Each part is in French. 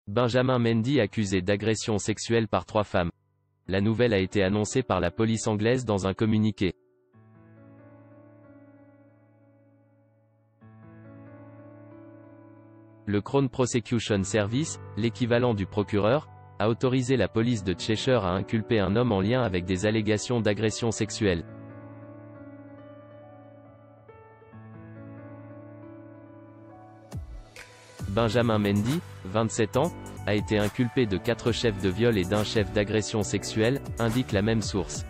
Benjamin Mendy accusé d'agression sexuelle par 3 femmes. La nouvelle a été annoncée par la police anglaise dans un communiqué. Le Crown Prosecution Service, l'équivalent du procureur, a autorisé la police de Cheshire à inculper un homme en lien avec des allégations d'agression sexuelle. Benjamin Mendy, 27 ans, a été inculpé de 4 chefs de viol et d'1 chef d'agression sexuelle, indique la même source.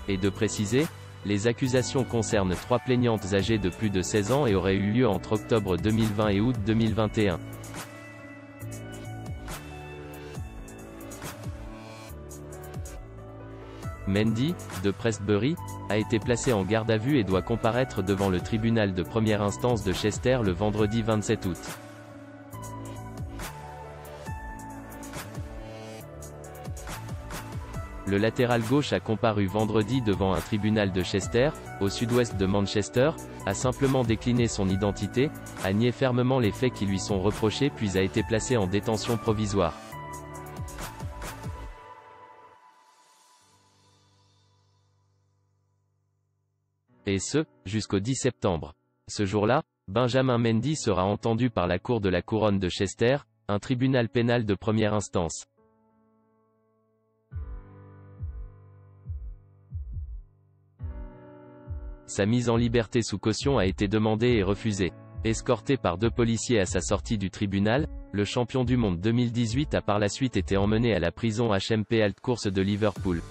Et de préciser, les accusations concernent 3 plaignantes âgées de plus de 16 ans et auraient eu lieu entre octobre 2020 et août 2021. Mendy, de Prestbury, a été placé en garde à vue et doit comparaître devant le tribunal de première instance de Chester le vendredi 27 août. Le latéral gauche a comparu vendredi devant un tribunal de Chester, au sud-ouest de Manchester, a simplement décliné son identité, a nié fermement les faits qui lui sont reprochés puis a été placé en détention provisoire. Et ce, jusqu'au 10 septembre. Ce jour-là, Benjamin Mendy sera entendu par la Cour de la Couronne de Chester, un tribunal pénal de première instance. Sa mise en liberté sous caution a été demandée et refusée. Escorté par 2 policiers à sa sortie du tribunal, le champion du monde 2018 a par la suite été emmené à la prison HMP Alt Course de Liverpool.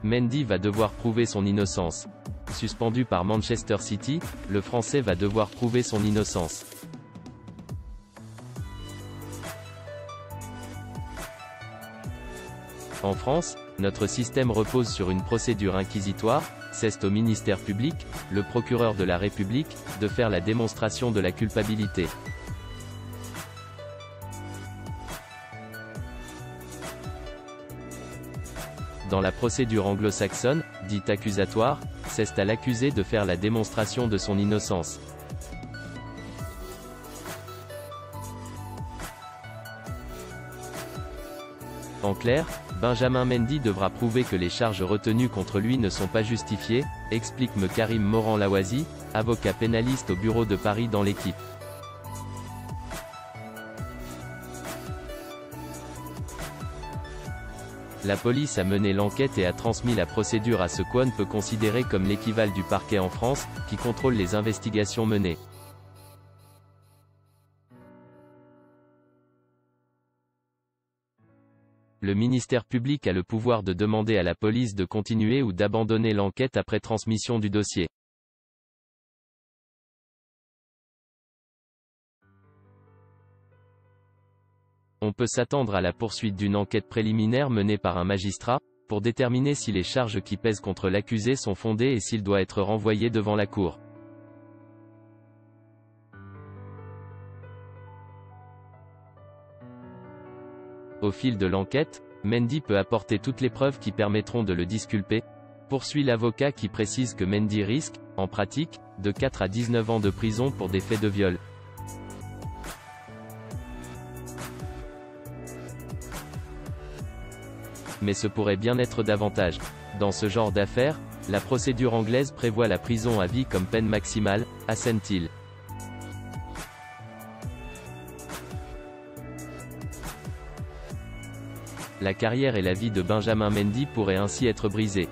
Mendy va devoir prouver son innocence. Suspendu par Manchester City, le Français va devoir prouver son innocence. En France, notre système repose sur une procédure inquisitoire, c'est au ministère public, le procureur de la République, de faire la démonstration de la culpabilité. Dans la procédure anglo-saxonne, dite accusatoire, c'est à l'accusé de faire la démonstration de son innocence. En clair, Benjamin Mendy devra prouver que les charges retenues contre lui ne sont pas justifiées, explique Karim Moran-Lawazi, avocat pénaliste au bureau de Paris dans l'Équipe. La police a mené l'enquête et a transmis la procédure à ce qu'on peut considérer comme l'équivalent du parquet en France, qui contrôle les investigations menées. Le ministère public a le pouvoir de demander à la police de continuer ou d'abandonner l'enquête après transmission du dossier. On peut s'attendre à la poursuite d'une enquête préliminaire menée par un magistrat, pour déterminer si les charges qui pèsent contre l'accusé sont fondées et s'il doit être renvoyé devant la cour. Au fil de l'enquête, Mendy peut apporter toutes les preuves qui permettront de le disculper, poursuit l'avocat qui précise que Mendy risque, en pratique, de 4 à 19 ans de prison pour des faits de viol. Mais ce pourrait bien être davantage. Dans ce genre d'affaires, la procédure anglaise prévoit la prison à vie comme peine maximale, assène-t-il. La carrière et la vie de Benjamin Mendy pourraient ainsi être brisées.